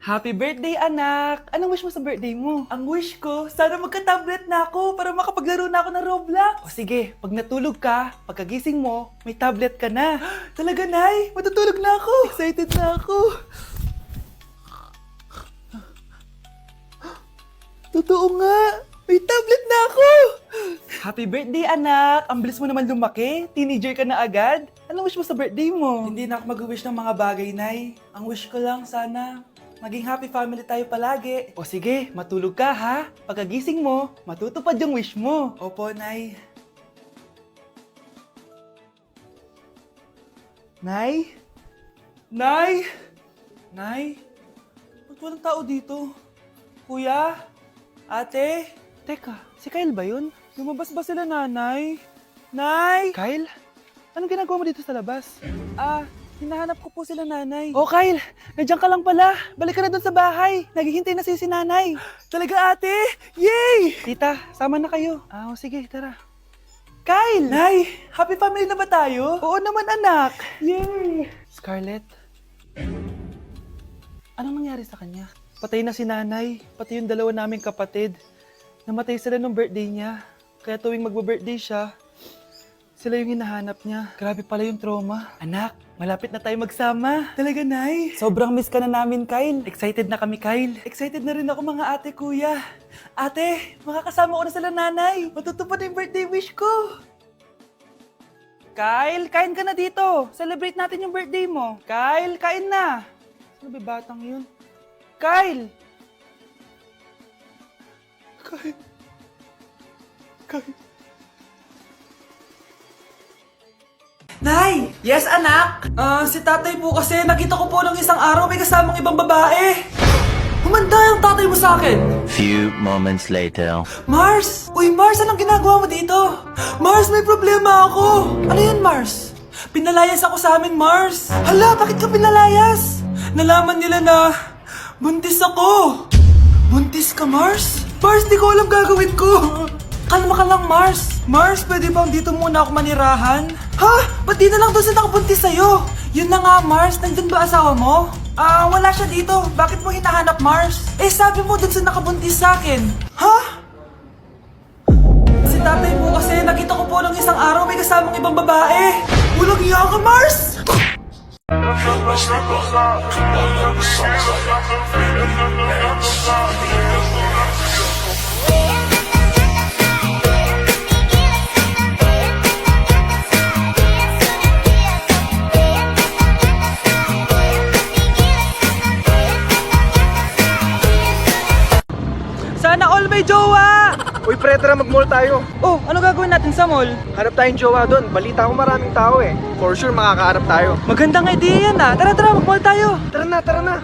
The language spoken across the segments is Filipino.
Happy birthday, anak! Anong wish mo sa birthday mo? Ang wish ko, sana magka-tablet na ako para makapaglaro na ako ng Roblox. O sige, pag natulog ka, pagkagising mo, may tablet ka na. Talaga, Nay? Matutulog na ako. Excited na ako. Totoo nga! May tablet na ako! Happy birthday, anak! Ang bilis mo naman lumaki. Teenager ka na agad. Anong wish mo sa birthday mo? Hindi na ako mag-wish ng mga bagay, Nay. Ang wish ko lang, sana maging happy family tayo palagi. O sige, matulog ka ha. Pagkagising mo, matutupad yung wish mo. Opo, Nay. Nay? Nay? Nay? Ba't walang tao dito? Kuya? Ate? Teka, si Kyle ba yun? Lumabas ba sila, nanay? Nay! Kyle? Anong ginagawa mo dito sa labas? Hinahanap ko po sila, nanay. Oh, Kyle! Nandiyan ka lang pala. Balik ka na dun sa bahay. Naghihintay na si nanay. Talaga, ate? Yay! Tita, sama na kayo. Sige, tara. Kyle! Nay, happy family na ba tayo? Oo naman, anak. Yay! Scarlett? Anong nangyari sa kanya? Patay na si nanay, pati yung dalawa naming kapatid. Namatay sila nung birthday niya. Kaya tuwing magbo-birthday siya, sila yung hinahanap niya. Grabe pala yung trauma. Anak, malapit na tayo magsama. Talaga, Nay. Sobrang miss ka na namin, Kyle. Excited na kami, Kyle. Excited na rin ako, mga ate, kuya. Ate, makakasama ko na sila, nanay. Matutupad na yung birthday wish ko. Kyle, kain ka na dito. Celebrate natin yung birthday mo. Kyle, kain na. Sino ba batang yun? Kyle! Kyle. Nay! Yes, anak? Si tatay po kasi nakita ko po ng isang araw may kasamang ibang babae. Humanda yung tatay mo sa akin. Few moments later. Mars! Uy, Mars, anong ginagawa mo dito? Mars, may problema ako. Ano yun, Mars? Pinalayas ako sa amin, Mars. Hala, bakit ka pinalayas? Nalaman nila na buntis ako. Buntis ka, Mars? Mars, di ko alam gagawin ko. Kalma ka lang, Mars. Mars, pwede bang dito muna ako manirahan? Ha? Ba't di na lang doon sa nakabuntis sa'yo? Yun na nga, Mars. Nandun ba asawa mo? Wala siya dito. Bakit mo hinahanap, Mars? Sabi mo doon sa nakabuntis sa akin. Ha? Si tatay mo kasi nakita ko po ng isang araw may kasamang ibang babae. Walang iya ka, Mars! Sana all may jowa! Uy, pre, tara mag-mall tayo. Oh, ano gagawin natin sa mall? Hanap tayong jowa doon. Balita ko maraming tao eh. For sure, makakahanap tayo. Magandang idea yan ah. Tara, mag-mall tayo. Tara na.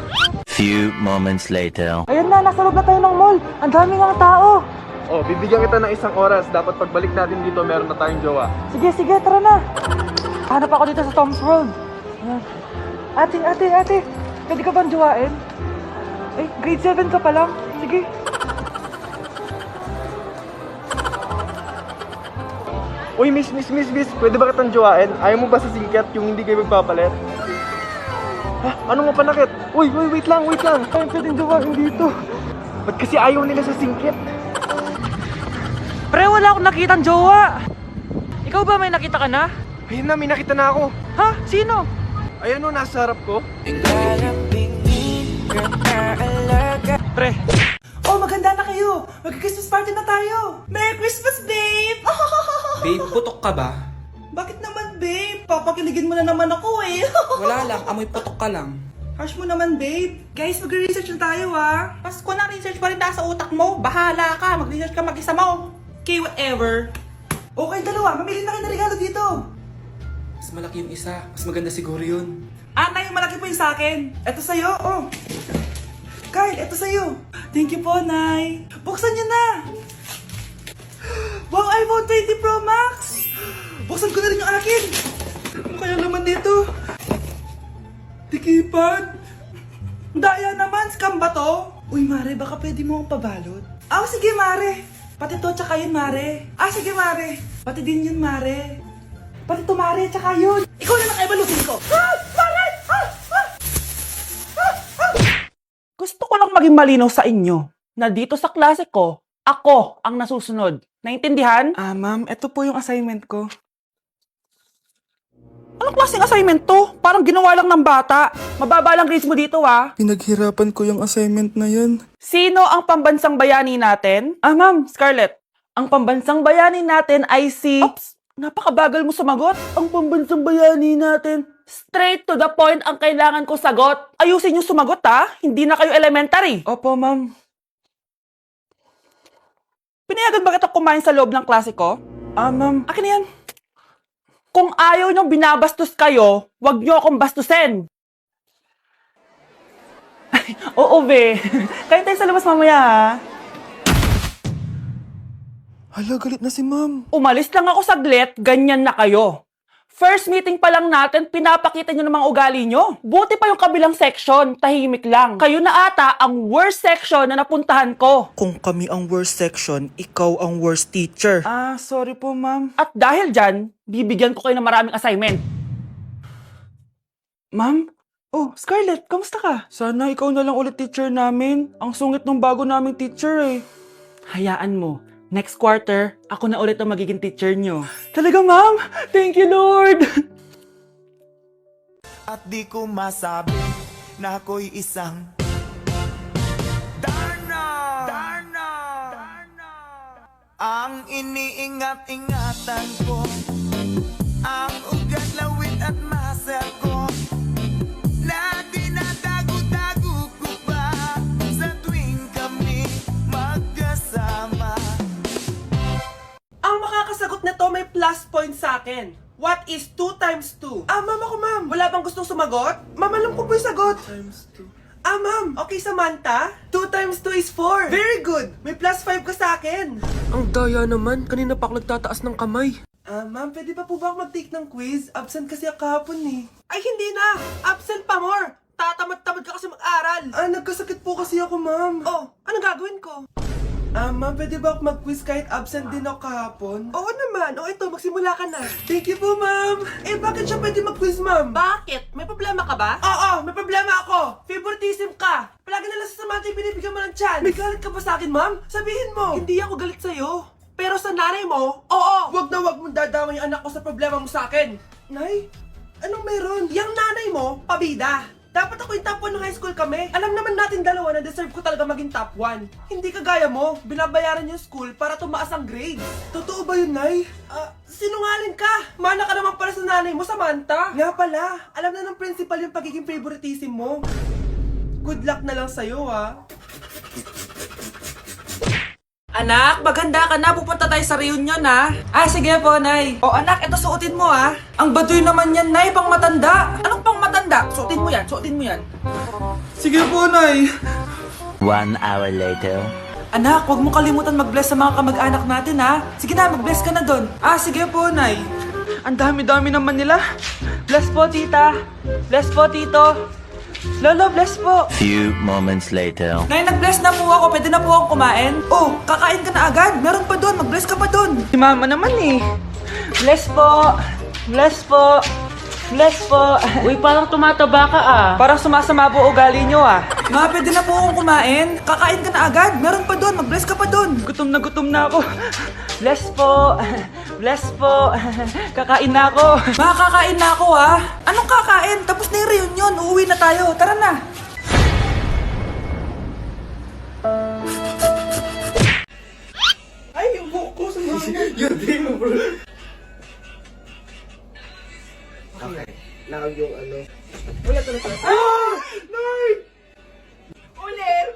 Few moments later. Ayun na, nasa loob na tayo ng mall. Ang dami ng tao. Oh, bibigyan kita ng isang oras. Dapat pagbalik natin dito, meron na tayong jowa. Sige, tara na. Hanap ako dito sa Tom's World. Ayan. Ate, pwede ka bang jowain? Grade 7 ka pa lang. Sige. Uy, miss, pwede ba kitang jowain? Ayaw mo ba sa singket yung hindi kayo magpapalit? Ha? Ano nga panakit? Uy, wait lang. Ayaw pwedeng jowain dito. Ba't kasi ayaw nila sa singket? Pre, wala akong nakitang jowa. Ikaw ba may nakita ka na? Ayun na, may nakita na ako. Ha? Sino? Ayan o, nasa harap ko. Pre. Oh, maganda na kayo. Mag-Christmas party na tayo. Merry Christmas, babe! Babe, putok ka ba? Bakit naman, babe? Papakiligin mo na naman ako eh. Wala lang, amoy putok ka lang. Harsh mo naman, babe. Guys, mag-research na tayo, ah. Pasko na, research pa rin nasa utak mo. Bahala ka, mag-research ka mag-isa mo. Okay, whatever. Okay, dalawa. Mamili na kayo ng regalo dito. Mas malaki yung isa, mas maganda siguro yun. Nay, malaki po yung sa akin. Ito sa'yo, oh. Kyle, ito sa'yo. Thank you po, Nay. Buksan niyo na. Wow, iPhone 20 Pro Max. Buksan ko na rin yung akin. Ano kaya naman dito? Tikipad. Daya naman, scam ba to? Uy, Mare, baka pwede mo akong pabalot. Sige, Mare. Pati to, tsaka yun, Mare. Sige, Mare. Pati din yun, Mare. Pati to, Mare, tsaka yun. Ikaw na lang ay balutin ko. Mare! Gusto ko lang maging malinaw sa inyo na dito sa klase ko, ako ang nasusunod. Naintindihan? Ma'am, ito po yung assignment ko. Anong klaseng assignment to? Parang ginawa lang ng bata. Mababa lang grades mo dito, ha? Pinaghirapan ko yung assignment na yun. Sino ang pambansang bayani natin? Ma'am, Scarlett, ang pambansang bayani natin ay si... Ops! Napakabagal mo sumagot. ang pambansang bayani natin. Straight to the point ang kailangan ko sagot. Ayusin yung sumagot, ha? Hindi na kayo elementary. Opo, ma'am. Pinayagan ba kita kumain sa loob ng klase ko? Ma'am. Akin na yan. Kung ayaw niyong binabastos kayo, wag niyo akong bastusin. Oo, be. Kain tayo sa labas mamaya, ha? Hala, galit na si ma'am. Umalis lang ako saglit, ganyan na kayo. First meeting pa lang natin, pinapakita nyo ng mga ugali nyo. Buti pa yung kabilang section, tahimik lang. Kayo na ata ang worst section na napuntahan ko. Kung kami ang worst section, ikaw ang worst teacher. Sorry po, ma'am. At dahil dyan, bibigyan ko kayo ng maraming assignment. Ma'am? Oh, Scarlett, kamusta ka? Sana ikaw na lang ulit teacher namin. Ang sungit ng bago naming teacher eh. Hayaan mo, next quarter, ako na ulit ang magiging teacher nyo. Talaga, ma'am? Thank you, Lord! At di ko masabi na ako'y isang Darna! Darna! Darna! Ang iniingat-ingatan ko, ang ugat, lawit at muscle ko, na dinadago-dago ko pa sa tuwing kami magkasama. Ang makakasagot na to may plus point sa akin. What is 2 times 2? Ma'am ako, ma'am. Wala bang gustong sumagot? Ma'am, alam ko po yung sagot. Times 2. Ma'am. Okay, Samantha? 2 times 2 is 4. Very good! May plus 5 ka sa akin. Ang daya naman. Kanina pa ako nagtataas ng kamay. Ma'am, pwede pa po ba ako mag-take ng quiz? Absent kasi ako kahapon eh. Ay, hindi na! Absent pa more! Tatamad-tamad ka kasi mag-aral. Nagkasakit po kasi ako, ma'am. Oh, anong gagawin ko? Ma'am, pwede ba ako mag-quiz kahit absent din ako kahapon? Oo naman. O ito, magsimula ka na. Thank you po, ma'am. Bakit siya pwede mag-quiz, ma'am? Bakit? May problema ka ba? Oo, may problema ako. Favoritism ka. Palagi na lang sa Samantha yung binibigyan mo ng chance. May galit ka ba sa akin, ma'am? Sabihin mo. Hindi ako galit sa'yo. Pero sa nanay mo, oo! Wag na wag mong dadamay yung anak ko sa problema mo sa akin. Nay, anong meron? Yang nanay mo, pabida. Dapat ako yung top 1 ng high school kami. Alam naman natin dalawa na deserve ko talaga maging top 1. Hindi kagaya mo, binabayaran yung school para tumaas ang grades. Totoo ba yun, Nay? Sinungaling ka! Mana ka naman para sa nanay mo, Samantha. Nga pala, alam na ng principal yung pagiging favoritism mo. Good luck na lang sa'yo, Anak, maganda ka na. Pupunta tayo sa reunion, ha? Sige po, Nay. O anak, ito suotin mo, ha? Ang baduy naman yan, Nay, pang matanda. Anong pang matanda? Suotin mo yan, suotin mo yan. Sige po, Nay. 1 hour later. Anak, huwag mo kalimutan mag-bless sa mga kamag-anak natin, ha? Sige na, mag-bless ka na doon. Sige po, Nay. Ang dami-dami naman nila. Bless po, tita. Bless po, tito. Lolo, bless po. Few moments later. Nay, nag-bless na po ako. Pwede na po akong kumain. Oh, kakain ka na agad. Meron pa doon. Mag-bless ka pa doon. Si mama naman eh. Bless po. Bless po. Bless po. Uy, parang tumataba ka Parang sumasama po ugali nyo Ma, pwede na po akong kumain. Kakain ka na agad. Meron pa doon. Mag-bless ka pa doon. Gutom na ako. Bless po. Bless po. Kakain na ako. Ma, kakain na ako, ha? Anong kakain? Tapos na yung reunion. Uuwi na tayo. Tara na. Ay, yung buhok ko sa mama. Yun din mo, bro. Okay. Now yung ano. Wala talaga. Nay! Ulit.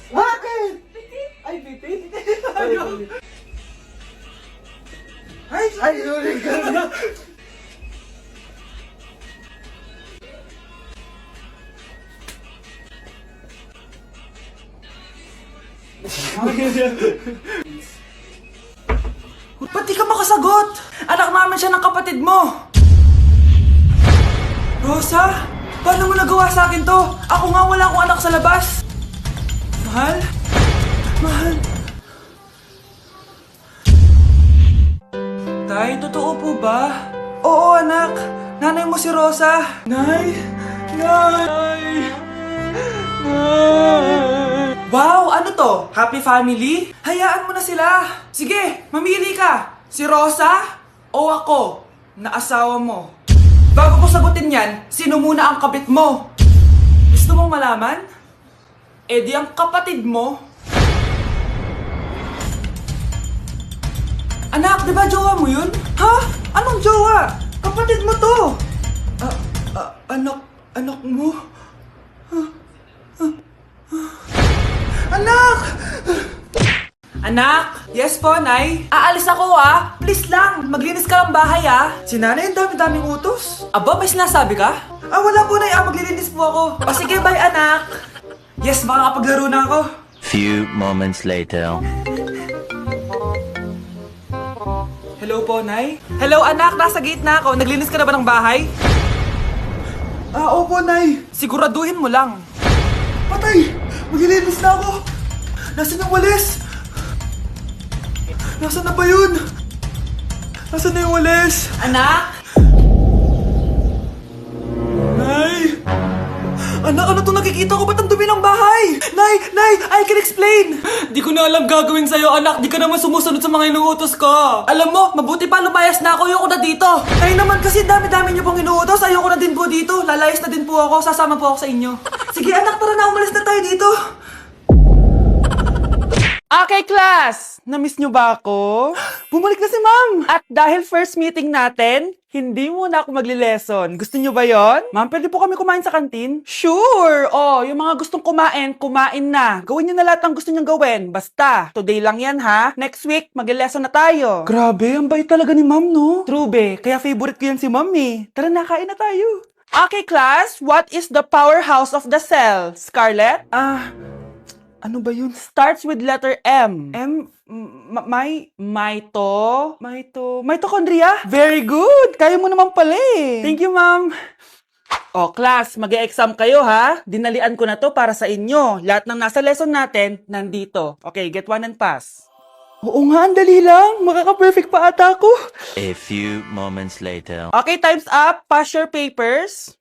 Bakit? Ay, pipi? Ay, sorry ka na. Ba't di ka makasagot? Anak namin siya ng kapatid mo. Rosa? Paano mo nagawa sa akin to? Ako nga wala akong anak sa labas. Mahal? Mahal. Tay, totoo po ba? Oo, anak. Nanay mo si Rosa. Nay! Nay! Nay! Wow, ano to? Happy family? Hayaan mo na sila. Sige, mamili ka. Si Rosa o ako na asawa mo? Bago ko sagutin yan, sino muna ang kabit mo? Gusto mong malaman? Eh di ang kapatid mo. Anak, di ba jowa mo yun? Ha? Anong jowa? Kapatid mo to! Anak mo? Anak! Anak! Yes po, Nay? Aalis ako Please lang, maglinis ka ng bahay Si nanay, ang dami-daming utos. Aba, may sinasabi ka? Wala po, Nay. Maglilinis po ako. O sige, bye, anak. Yes, makakapaglaro na ako. Few moments later. Hello po, Nay? Hello, anak. Nasa gate na ako. Naglinis ka na ba ng bahay? Opo, Nay. Siguraduhin mo lang. Patay! Maglilinis na ako. Nasaan yung walis? Nasaan na ba yun? Nasaan na yung walis? Anak? Nay! Anak, ano itong nakikita ko? Ba't ang dumi ng bahay? Nay! I can explain! Di ko na alam gagawin sa'yo, anak. Di ka naman sumusunod sa mga inuutos ko. Alam mo, mabuti pa lumayas na ako. Ayoko na dito. Nay naman kasi dami-dami niyo pong inuutos. Ayoko na din po dito. Lalayas na din po ako. Sasama po ako sa inyo. Sige, anak, tara na. Umalis na tayo dito. Okay, class! Namiss nyo ba ako? Bumalik na si ma'am. At dahil first meeting natin, hindi muna ako magli-lesson. Gusto nyo ba yon? Ma'am, pwede po kami kumain sa kantin? Sure! Oh, yung mga gustong kumain, kumain na. Gawin nyo na lahat ng gusto nyong gawin. Basta, today lang yan ha. Next week, magli-lesson na tayo. Grabe, ang bait talaga ni ma'am, no? True be, kaya favorite ko yan si ma'am eh. Tara na, kain na tayo. Okay, class, what is the powerhouse of the cell? Scarlett? Ano ba yun? Starts with letter M. Mitochondria? Very good! Kaya mo naman pala Thank you, ma'am. O, class, mag-e-exam kayo, ha? Dinalian ko na to para sa inyo. Lahat ng nasa lesson natin, nandito. Okay, get one and pass. Oo nga, ang dali lang. Makaka-perfect pa ata ako. A few moments later. Okay, time's up. Pass your papers.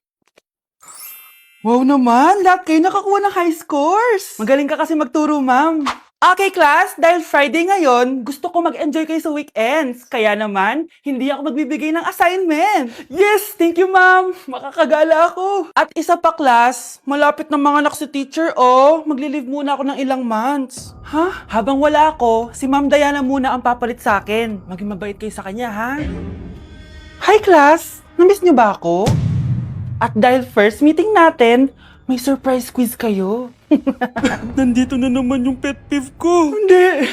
Wow naman, lahat kayo nakakuha ng high scores. Magaling ka kasi magturo, ma'am. Okay, class, dahil Friday ngayon, gusto ko mag-enjoy kayo sa weekends. Kaya naman, hindi ako magbibigay ng assignment. Yes, thank you, ma'am. Makakagala ako. At isa pa, class, malapit na mga anak si teacher, magli-leave muna ako ng ilang months. Ha? Habang wala ako, si Ma'am Diana muna ang papalit sa akin. Maging mabait kayo sa kanya, ha? Hi, class. Namiss niyo ba ako? At dahil first meeting natin, may surprise quiz kayo. Nandito na naman yung pet peeve ko. Hindi!